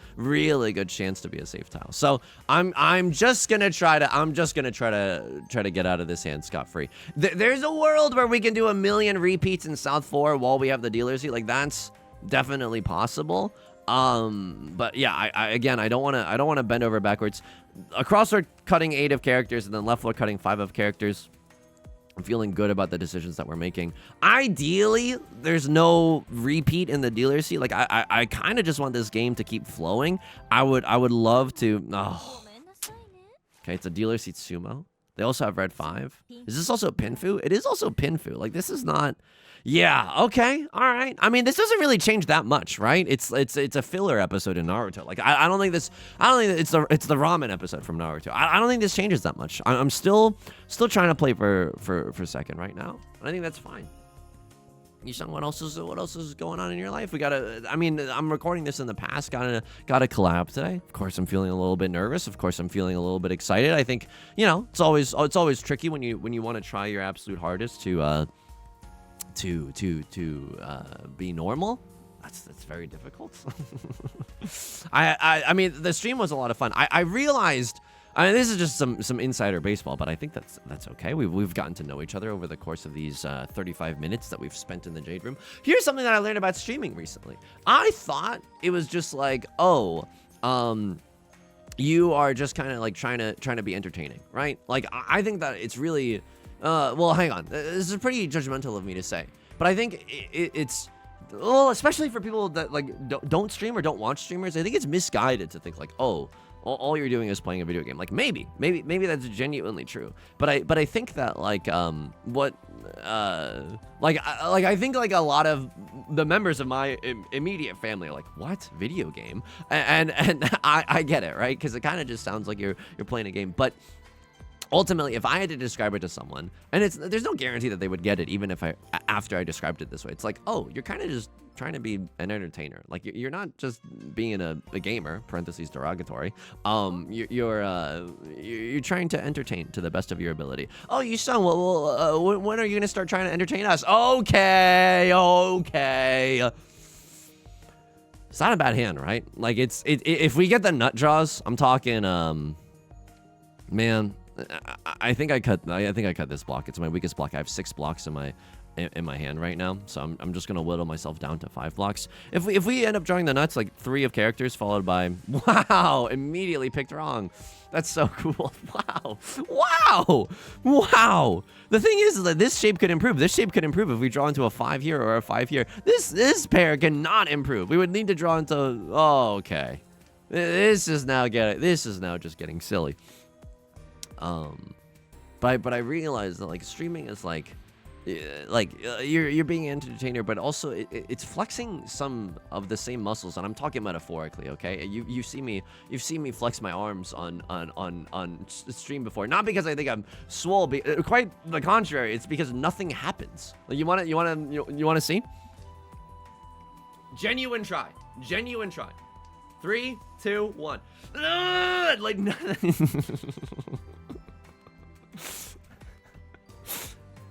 chance to be a safe tile. So I'm just gonna try to get out of this hand scot-free. There's a world where we can do 1,000,000 repeats in South 4 while we have the dealer seat. Like that's definitely possible. But yeah, I don't want to bend over backwards. Across we're cutting 8 of characters, and then left we're cutting 5 of characters. I'm feeling good about the decisions that we're making. Ideally, there's no repeat in the dealer seat. Like I kind of just want this game to keep flowing. I would love to. Oh. Okay, it's a dealer seat sumo. They also have red 5. Is this also Pinfu? It is also Pinfu. Like this is not. Yeah. Okay. All right. I mean, this doesn't really change that much, right? It's a filler episode in Naruto. Like I don't think this. I don't think it's the ramen episode from Naruto. I don't think this changes that much. I'm still trying to play for second right now. And I think that's fine. Yusong, what else is going on in your life? We gotta. I mean, I'm recording this in the past. Gotta collab today. Of course, I'm feeling a little bit nervous. Of course, I'm feeling a little bit excited. I think you know it's always tricky when you want to try your absolute hardest to be normal. That's very difficult. I mean, the stream was a lot of fun. I realized. I mean, this is just some insider baseball, but I think that's okay. We've gotten to know each other over the course of these 35 minutes that we've spent in the Jade Room. Here's something that I learned about streaming recently. I thought it was just like, oh, you are just kind of like trying to be entertaining, right? Like I think that it's really, well, hang on. This is pretty judgmental of me to say, but I think it's. Well, especially for people that like don't stream or don't watch streamers, I think it's misguided to think like, oh, all you're doing is playing a video game. Like maybe that's genuinely true. But I think that like I think like a lot of the members of my immediate family are like, what, video game? And I get it, right? Because it kind of just sounds like you're playing a game, but. Ultimately, if I had to describe it to someone, and there's no guarantee that they would get it, even if after I described it this way, it's like, oh, you're kind of just trying to be an entertainer. Like you're not just being a gamer (parentheses derogatory). You're trying to entertain to the best of your ability. Oh, Yusong, well, when are you gonna start trying to entertain us? Okay. It's not a bad hand, right? Like if we get the nut draws, I'm talking, man. I think I cut this block. It's my weakest block. I have 6 blocks in my hand right now, so I'm just gonna whittle myself down to 5 blocks. If we end up drawing the nuts, like 3 of characters followed by wow, immediately picked wrong. That's so cool. Wow. The thing is that this shape could improve. This shape could improve if we draw into a 5 here or a 5 here. This pair cannot improve. We would need to draw into. Oh, okay. This is now just getting silly. But I realized that like streaming is like you're being an entertainer, but also it's flexing some of the same muscles, and I'm talking metaphorically, okay? You've seen me flex my arms on stream before, not because I think I'm swole, quite the contrary. It's because nothing happens. Like you want to see? Genuine try. 3, 2, 1. Like.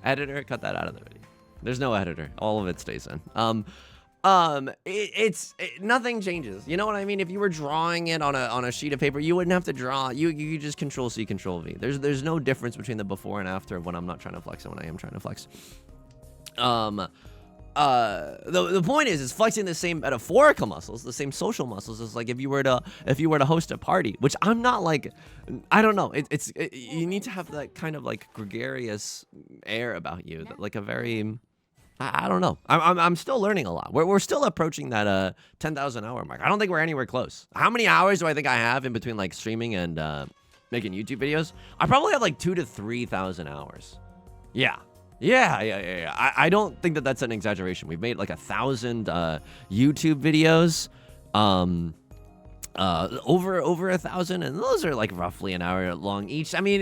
Editor, cut that out of the video. There's no editor. All of it stays in. Nothing changes. You know what I mean? If you were drawing it on a sheet of paper, you wouldn't have to draw. You just Control C, Control V. There's no difference between the before and after when I'm not trying to flex and when I am trying to flex. the point is flexing the same metaphorical muscles, the same social muscles as like if you were to host a party, which I'm not like, I don't know. You need to have that kind of like gregarious air about you, like a very, I don't know. I'm still learning a lot. We're still approaching that 10,000 hour mark. I don't think we're anywhere close. How many hours do I think I have in between like streaming and making YouTube videos? I probably have like 2,000 to 3,000 hours. Yeah. I don't think that that's an exaggeration. We've made like 1,000 YouTube videos, over 1,000, and those are like roughly an hour long each. I mean,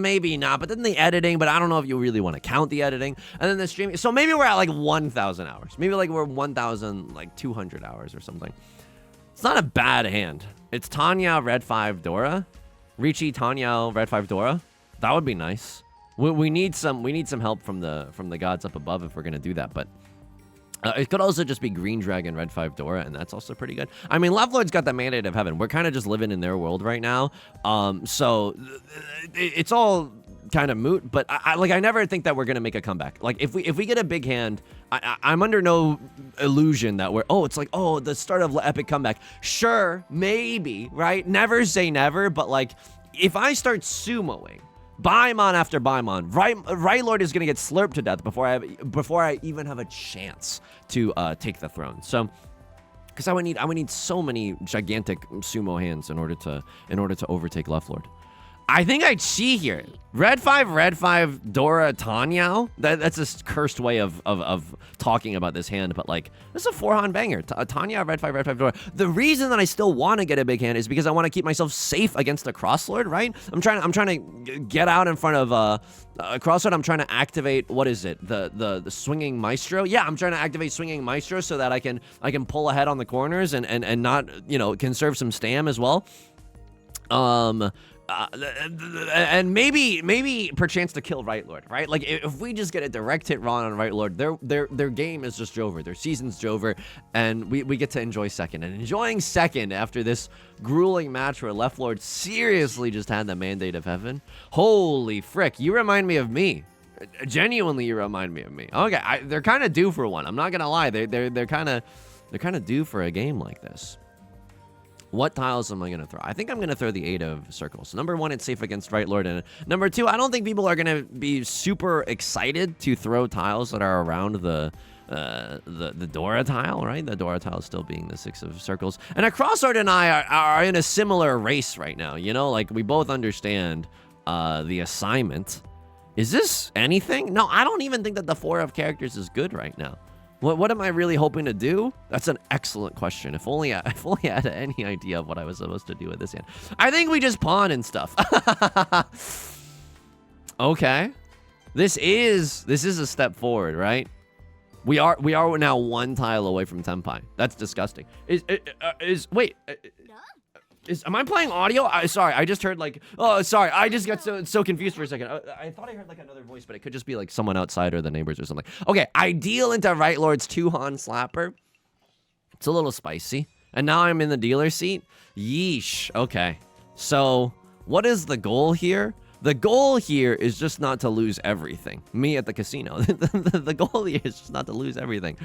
maybe not, but then the editing, but I don't know if you really want to count the editing, and then the streaming. So maybe we're at like 1,000 hours. Maybe like we're 1,200 hours or something. It's not a bad hand. It's Tanya, Red 5, Dora. Riichi, Tanya, Red 5, Dora. That would be nice. We need some help from the gods up above if we're gonna do that, but it could also just be Green Dragon, Red 5, Dora, and that's also pretty good. I mean, Left Lord's got the Mandate of Heaven. We're kind of just living in their world right now, so it's all kind of moot. But I never think that we're gonna make a comeback. Like if we get a big hand, I'm under no illusion that it's like the start of epic comeback. Sure, maybe, right? Never say never, but like if I start sumoing Baimon after Baimon, Right Lord is gonna get slurped to death before I even have a chance to take the throne. So, because I would need so many gigantic sumo hands in order to overtake Left Lord. I think I cheat here. Red 5, Dora, Tanyao. That's a cursed way of talking about this hand, but like this is a 4-hand banger. Tanya, Red 5, Dora. The reason that I still want to get a big hand is because I want to keep myself safe against the Crosslord, right? I'm trying to get out in front of a Crosslord. I'm trying to activate, what is it? The Swinging Maestro. Yeah, I'm trying to activate Swinging Maestro so that I can pull ahead on the corners and not, conserve some stam as well. And maybe perchance to kill Right Lord, right? Like if we just get a direct hit Ron on Right Lord, their game is just over, their season's over, and we get to enjoy second. And enjoying second after this grueling match where Left Lord seriously just had the Mandate of Heaven. Holy frick, you remind me of me. Genuinely, you remind me of me. Okay, they're kind of due for one. I'm not gonna lie, they're kind of due for a game like this. What tiles am I going to throw? I think I'm going to throw the 8 of circles. Number 1, it's safe against Right Lord. And number 2, I don't think people are going to be super excited to throw tiles that are around the Dora tile, right? The Dora tile still being the 6 of circles. And a Crosslord and I are in a similar race right now. Like we both understand the assignment. Is this anything? No, I don't even think that the 4 of characters is good right now. What am I really hoping to do? That's an excellent question. If only I had any idea of what I was supposed to do with this hand. I think we just pawn and stuff. Okay. This is a step forward, right? We are now 1 tile away from Tenpai. That's disgusting. Am I playing audio? Sorry, I just heard like, sorry, I just got so confused for a second. I thought I heard like another voice, but it could just be like someone outside or the neighbors or something. Okay, I deal into Right Lord's 2-han slapper. It's a little spicy. And now I'm in the dealer seat. Yeesh. Okay, so what is the goal here? The goal here is just not to lose everything. Me at the casino. The goal here is just not to lose everything.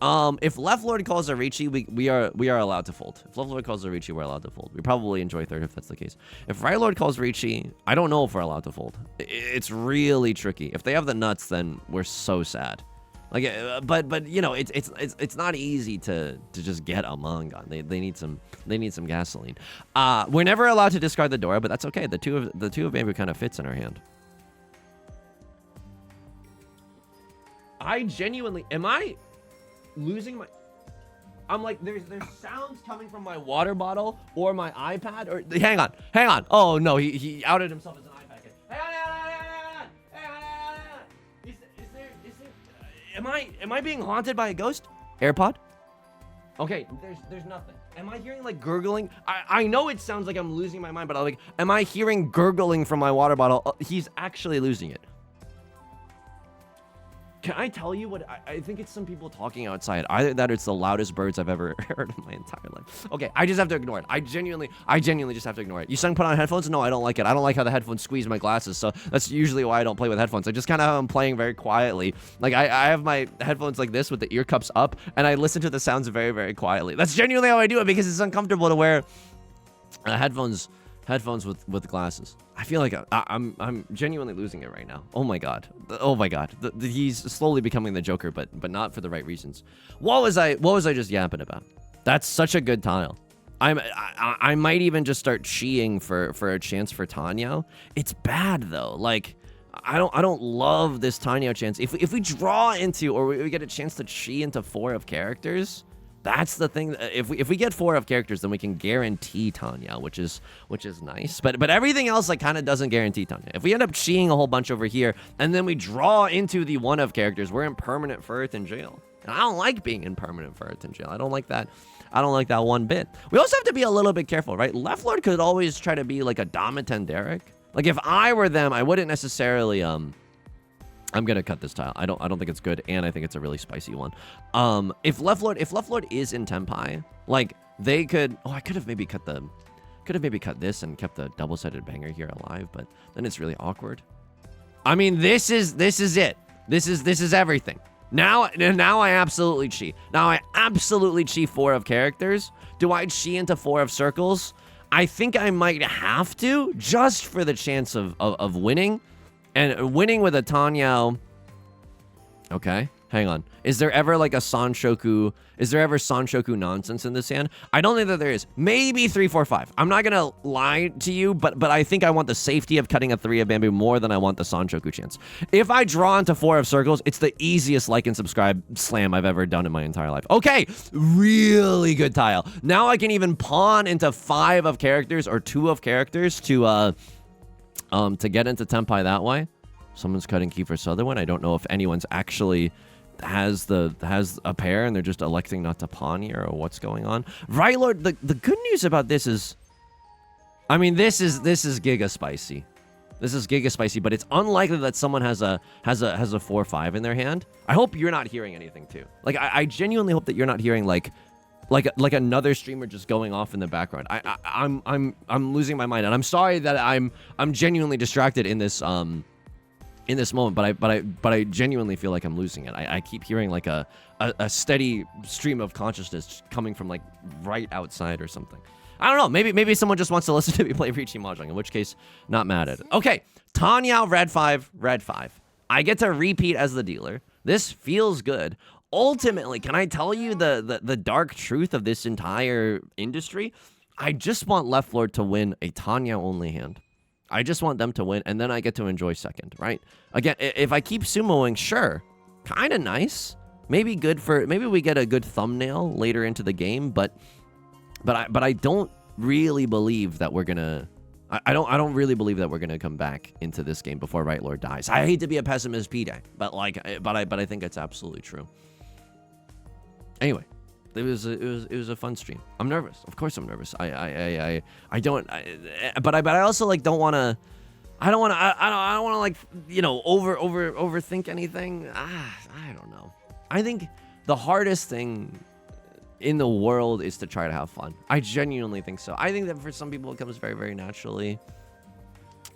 If Left Lord calls a Riichi, we are allowed to fold. If Left Lord calls a Riichi, we're allowed to fold. We probably enjoy third if that's the case. If Right Lord calls Riichi, I don't know if we're allowed to fold. It's really tricky. If they have the nuts, then we're so sad. Like, but it's not easy to just get a Mangon. They need some gasoline. We're never allowed to discard the Dora, but that's okay. The two of bamboo kind of fits in our hand. I genuinely am I losing my. I'm like, there's sounds coming from my water bottle or my iPad or hang on. Oh no, he outed himself as an iPad kid. Hang on. Am I being haunted by a ghost? AirPod? Okay, there's nothing. Am I hearing like gurgling? I know it sounds like I'm losing my mind, but am I hearing gurgling from my water bottle? He's actually losing it. Can I tell you what? I think it's some people talking outside. Either that or it's the loudest birds I've ever heard in my entire life. Okay, I just have to ignore it. I genuinely just have to ignore it. Yusong put on headphones? No, I don't like it. I don't like how the headphones squeeze my glasses, so that's usually why I don't play with headphones. I just kind of have them playing very quietly. Like, I have my headphones like this with the ear cups up, and I listen to the sounds very, very quietly. That's genuinely how I do it because it's uncomfortable to wear headphones with glasses. I feel like I'm genuinely losing it right now. Oh my god. He's slowly becoming the Joker, but not for the right reasons. What was I just yapping about? That's such a good tile. I might even just start cheeing for a chance for Tenhou. It's bad though. Like I don't love this Tenhou chance. If we draw into or we get a chance to chi into 4 of characters. That's the thing. If we get 4 of characters, then we can guarantee Tenhou, which is nice. But everything else like kind of doesn't guarantee Tenhou. If we end up cheating a whole bunch over here, and then we draw into the 1 of characters, we're in permanent for Earth in jail. And I don't like being in permanent for Earth in jail. I don't like that. I don't like that one bit. We also have to be a little bit careful, right? Left Lord could always try to be like a Domitan Derek. Like if I were them, I wouldn't necessarily I'm gonna cut this tile. I don't think it's good, and I think it's a really spicy one. If Left Lord is in Tenpai, like they could. Oh, I could have maybe cut this and kept the double-sided banger here alive, but then it's really awkward. I mean, this is it. This is everything. Now I absolutely cheat. Now I absolutely cheat 4 of characters. Do I cheat into 4 of circles? I think I might have to, just for the chance of winning. And winning with a Tenhou. Okay, hang on. Is there ever like a Sanshoku? Is there ever Sanshoku nonsense in this hand? I don't think that there is. Maybe 3, 4, 5. I'm not gonna lie to you, but I think I want the safety of cutting a 3 of bamboo more than I want the Sanshoku chance. If I draw into 4 of circles, it's the easiest like and subscribe slam I've ever done in my entire life. Okay, really good tile. Now I can even pawn into 5 of characters or 2 of characters to get into Tenpai that way. Someone's cutting Kiefer Sutherland. I don't know if anyone's actually has a pair and they're just electing not to pawn here or what's going on. Right, Lord, the good news about this is, I mean, this is giga spicy. This is giga spicy, but it's unlikely that someone has a 4-5 in their hand. I hope you're not hearing anything too. Like I genuinely hope that you're not hearing like another streamer just going off in the background. I'm losing my mind, and I'm sorry that I'm genuinely distracted in this moment, but I genuinely feel like I'm losing it. I keep hearing like a steady stream of consciousness coming from like right outside or something. I don't know. Maybe someone just wants to listen to me play Riichi Mahjong, in which case, not mad at it. Okay, Tenhou, red 5. I get to repeat as the dealer. This feels good. Ultimately, can I tell you the dark truth of this entire industry? I just want Left Lord to win a Tenhou only hand. I just want them to win, and then I get to enjoy second, right? Again, if I keep sumoing, sure, kind of nice. Maybe we get a good thumbnail later into the game, but I don't really believe that we're gonna. I don't really believe that we're gonna come back into this game before Right Lord dies. I hate to be a pessimist, P-Day, but I think it's absolutely true. Anyway, it was a fun stream. I'm nervous. Of course I'm nervous. But I also like don't want to. I don't want to like, you know, overthink anything. I don't know. I think the hardest thing in the world is to try to have fun. I genuinely think so. I think that for some people it comes very, very naturally.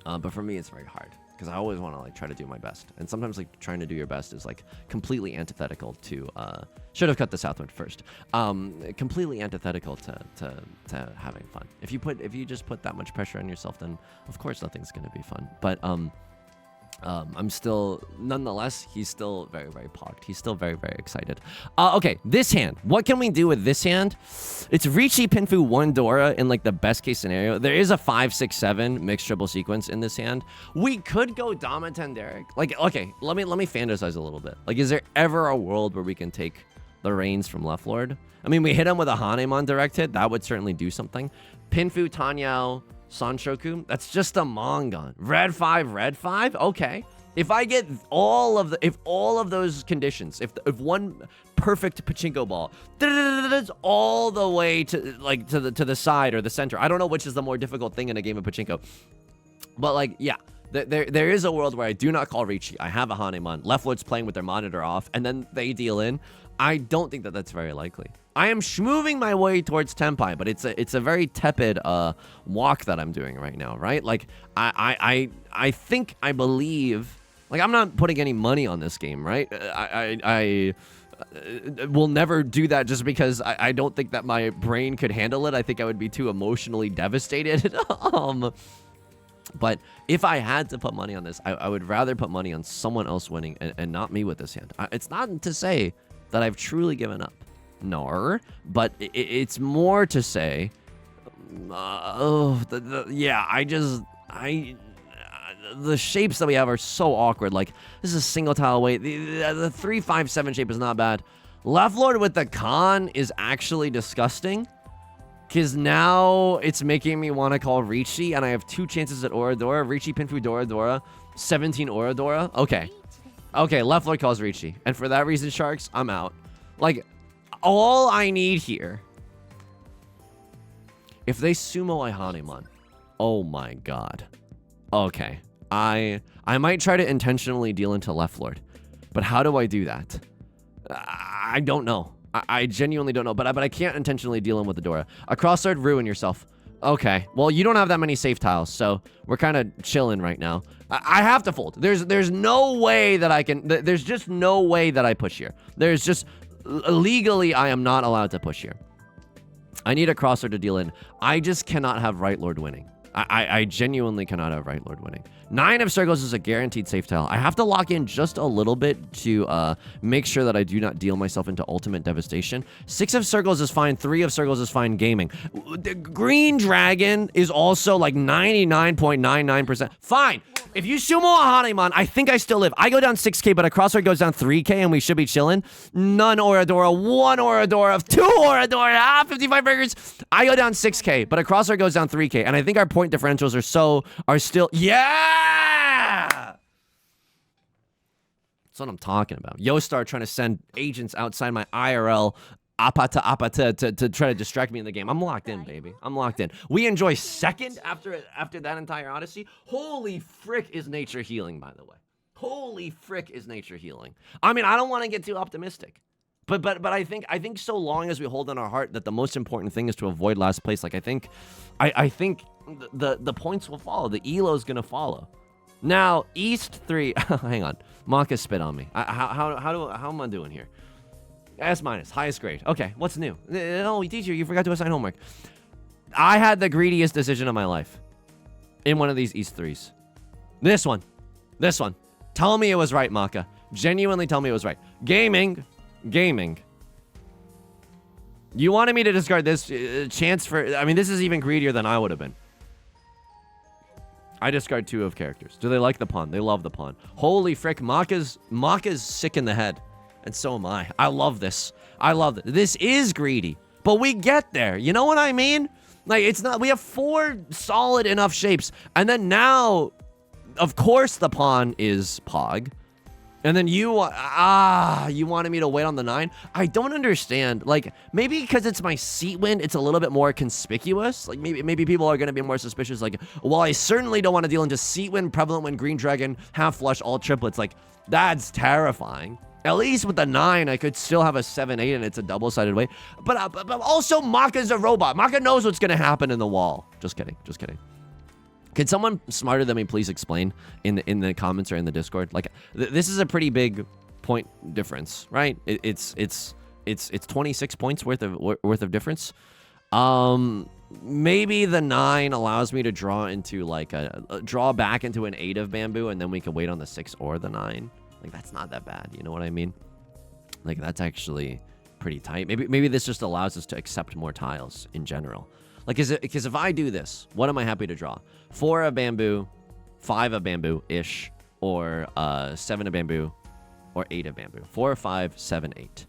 But for me, it's very hard because I always want to like try to do my best. And sometimes like trying to do your best is like completely antithetical to, should have cut the Southwind first. Completely antithetical to having fun. If you just put that much pressure on yourself, then of course nothing's going to be fun. But, I'm still, nonetheless, he's still very, very pogged. He's still very, very excited. Okay, this hand. What can we do with this hand? It's Riichi Pinfu 1 Dora in like the best case scenario. There is a 5, 6, 7 mixed triple sequence in this hand. We could go Domitan Derek. Like, okay, let me fantasize a little bit. Like, is there ever a world where we can take the reins from Left Lord? I mean, we hit him with a Hanemon direct hit. That would certainly do something. Pinfu, Tenhou, Sanshoku, that's just a Mongon. Red 5. Okay. If I get all of those conditions, if one perfect pachinko ball all the way to like to the side or the center, I don't know which is the more difficult thing in a game of pachinko, but like yeah, There is a world where I do not call Riichi. I have a Hanemon. Left Lord's playing with their monitor off, and then they deal in. I don't think that that's very likely. I am moving my way towards Tenpai, but it's a very tepid walk that I'm doing right now, right? Like I think I believe, like I'm not putting any money on this game, right? I will never do that just because I don't think that my brain could handle it. I think I would be too emotionally devastated. But if I had to put money on this, I would rather put money on someone else winning and not me with this hand. It's not to say that I've truly given up. No, but it's more to say, the shapes that we have are so awkward. Like, this is a single tile away. The 3-5-7 shape is not bad. Left Lord with the Khan is actually disgusting, because now it's making me want to call Riichi, and I have 2 chances at Aura Dora. Riichi, Pinfu, Dora, 17 Aura Dora. Okay, Left Lord calls Riichi, and for that reason, Sharks, I'm out. Like, all I need here, if they sumo Hanemon, oh my god. Okay, I might try to intentionally deal into Left Lord, but how do I do that? I don't know. I genuinely don't know, but I can't intentionally deal in with the Dora. A cross-sword, ruin yourself. Okay, well, you don't have that many safe tiles, so we're kind of chilling right now. I have to fold. There's no way that I can. There's just no way that I push here. There's just legally I am not allowed to push here. I need a cross-sword to deal in. I just cannot have Right Lord winning. I genuinely cannot have Right Lord winning. 9 of Circles is a guaranteed safe tile. I have to lock in just a little bit to make sure that I do not deal myself into ultimate devastation. 6 of Circles is fine. 3 of Circles is fine gaming. The Green Dragon is also like 99.99%. Fine. If you sumo a Hanemon, I think I still live. I go down 6k, but a crossword goes down 3k, and we should be chilling. None Oradora, 1 Oradora, 2 Oradora, 55 burgers. I go down 6k, but a crossword goes down 3k, and I think our point differentials are still, yeah! That's what I'm talking about. Yostar trying to send agents outside my IRL apata to try to distract me in the game. I'm locked in, baby. I'm locked in. We enjoy second after that entire Odyssey. Holy frick is nature healing, by the way. Holy frick is nature healing. I mean, I don't want to get too optimistic. But I think so long as we hold in our heart that the most important thing is to avoid last place. Like I think the points will follow. The elo is gonna follow. Now East 3. Hang on, Maka spit on me. How am I doing here? S-, highest grade. Okay, what's new? Oh, teacher, you forgot to assign homework. I had the greediest decision of my life in one of these East 3s. This one. Tell me it was right, Maka. Genuinely tell me it was right. Gaming. You wanted me to discard this chance for... I mean, this is even greedier than I would have been. I discard 2 of characters. Do they like the pawn? They love the pawn. Holy frick, Maka's sick in the head. And so am I. I love this. This is greedy, but we get there. You know what I mean? Like, it's not... We have 4 solid enough shapes. And then now, of course, the pawn is Pog. And then you wanted me to wait on the 9? I don't understand. Like, maybe because it's my seat win, it's a little bit more conspicuous. Like, maybe people are going to be more suspicious. Like, well, I certainly don't want to deal into seat win, prevalent win, green dragon, half flush, all triplets. Like, that's terrifying. At least with the 9, I could still have a 7-8, and it's a double-sided way. But also, Maka's a robot. Maka knows what's going to happen in the wall. Just kidding. Could someone smarter than me please explain in the comments or in the Discord? Like, this is a pretty big point difference, right? It's 26 points worth of difference. Maybe the 9 allows me to draw into like draw back into an 8 of bamboo, and then we can wait on the 6 or the 9. Like, that's not that bad. You know what I mean? Like, that's actually pretty tight. Maybe this just allows us to accept more tiles in general. Like, because if I do this, what am I happy to draw? 4 of bamboo, 5 of bamboo-ish, or 7 of bamboo, or 8 of bamboo. 4, 5, 7, 8.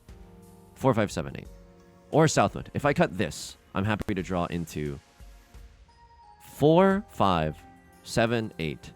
4, 5, 7, 8. Or Southwood. If I cut this, I'm happy to draw into 4, 5, 7, 8.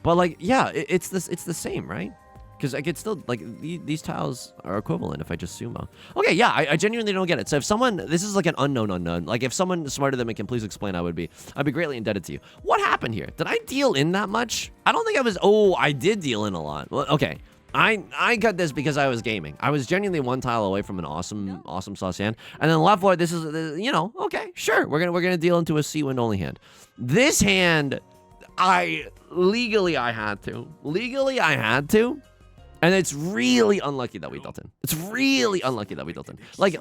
But, like, yeah, it's the same, right? Because I could still, like, these tiles are equivalent if I just sumo. Okay, yeah, I genuinely don't get it. So if someone, this is like an unknown. Like, if someone smarter than me can please explain, I'd be greatly indebted to you. What happened here? Did I deal in that much? I don't think I was, oh, I did deal in a lot. Well, okay. I got this because I was gaming. I was genuinely one tile away from an awesome sauce hand. And then left Lord, this is, you know, okay, sure. We're gonna deal into a C-wind only hand. This hand, legally I had to. And it's really unlucky that we dealt in. It's really unlucky that we dealt in. Like,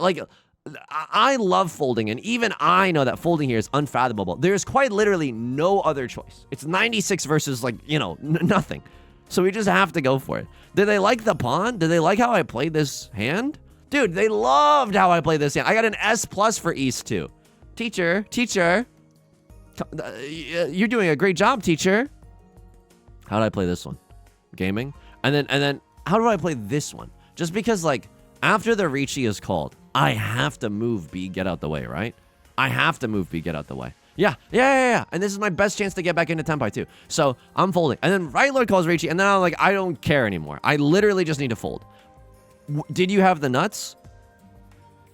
I love folding, and even I know that folding here is unfathomable. There's quite literally no other choice. It's 96 versus, like, you know, nothing. So we just have to go for it. Did they like the pawn? Did they like how I played this hand? Dude, they loved how I played this hand. I got an S+ for East, too. Teacher. You're doing a great job, teacher. How did I play this one? Gaming? And then, how do I play this one? Just because, like, after the Riichi is called, I have to move B, get out the way, right? I have to move B, get out the way. Yeah. And this is my best chance to get back into Tenpai, too. So, I'm folding. And then Right Lord calls Riichi, and then I'm like, I don't care anymore. I literally just need to fold. Did you have the nuts?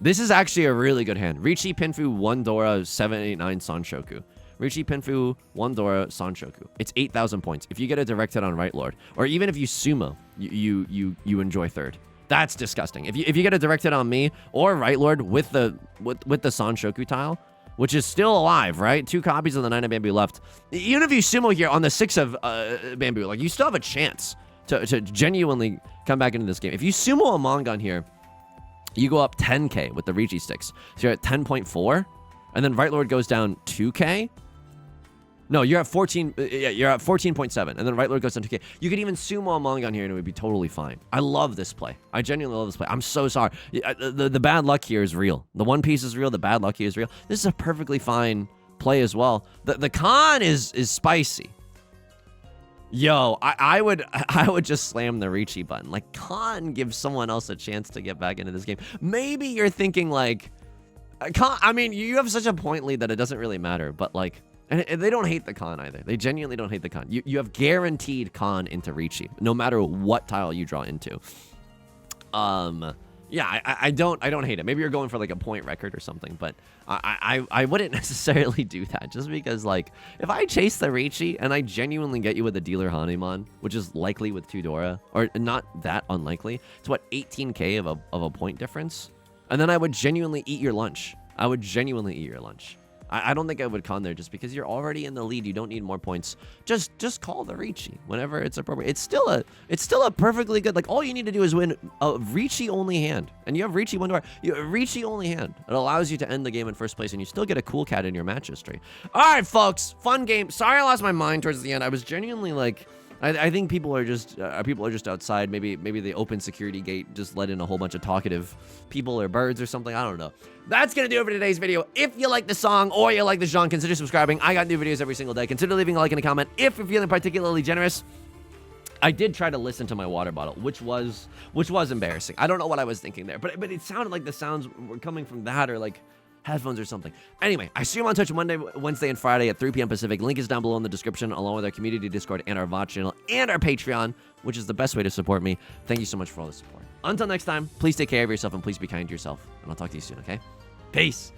This is actually a really good hand. Riichi, Pinfu, 1 Dora, 789 Sanshoku. Riichi, Pinfu, 1 Dora, Sanshoku. It's 8,000 points. If you get a direct hit on Right Lord, or even if you sumo, you enjoy third. That's disgusting. If you get a direct hit on me or Right Lord with the Sanshoku tile, which is still alive, right? 2 copies of the 9 of bamboo left. Even if you sumo here on the 6 of bamboo, like, you still have a chance to genuinely come back into this game. If you sumo a Mongon here, you go up 10k with the Riichi sticks. So you're at 10.4, and then Right Lord goes down 2k. No, you're at 14. Yeah, you're at 14.7, and then Right Lord goes down 2k. You could even sumo a Mongon here, and it would be totally fine. I love this play. I genuinely love this play. I'm so sorry. The bad luck here is real. The one piece is real. The bad luck here is real. This is a perfectly fine play as well. The con is spicy. Yo, I would just slam the Riichi button. Like, con gives someone else a chance to get back into this game. Maybe you're thinking, like, con, I mean, you have such a point lead that it doesn't really matter, but, like, and they don't hate the con either. They genuinely don't hate the con. You have guaranteed con into Riichi, no matter what tile you draw into. Yeah, I don't hate it. Maybe you're going for, like, a point record or something, but I wouldn't necessarily do that, just because, like, if I chase the Riichi and I genuinely get you with a dealer Hanemon, which is likely with 2 Dora, or not that unlikely, it's what, 18k of a point difference, and then I would genuinely eat your lunch. I don't think I would con there, just because you're already in the lead. You don't need more points. Just call the Riichi whenever it's appropriate. It's still a perfectly good, like, all you need to do is win a Riichi only hand, and you have Riichi 1 Dora. You have Riichi only hand. It allows you to end the game in first place, and you still get a cool cat in your match history. All right, folks, fun game. Sorry I lost my mind towards the end. I was genuinely, like, I think people are just outside. Maybe the open security gate just let in a whole bunch of talkative people or birds or something. I don't know. That's gonna do it for today's video. If you like the song or you like the genre, consider subscribing. I got new videos every single day. Consider leaving a like and a comment if you're feeling particularly generous. I did try to listen to my water bottle, which was embarrassing. I don't know what I was thinking there, but it sounded like the sounds were coming from that, or like headphones or something. Anyway, I stream on Twitch Monday, Wednesday, and Friday at 3 p.m. Pacific. Link is down below in the description, along with our community Discord and our VOD channel and our Patreon, which is the best way to support me. Thank you so much for all the support. Until next time, please take care of yourself and please be kind to yourself. And I'll talk to you soon, okay? Peace.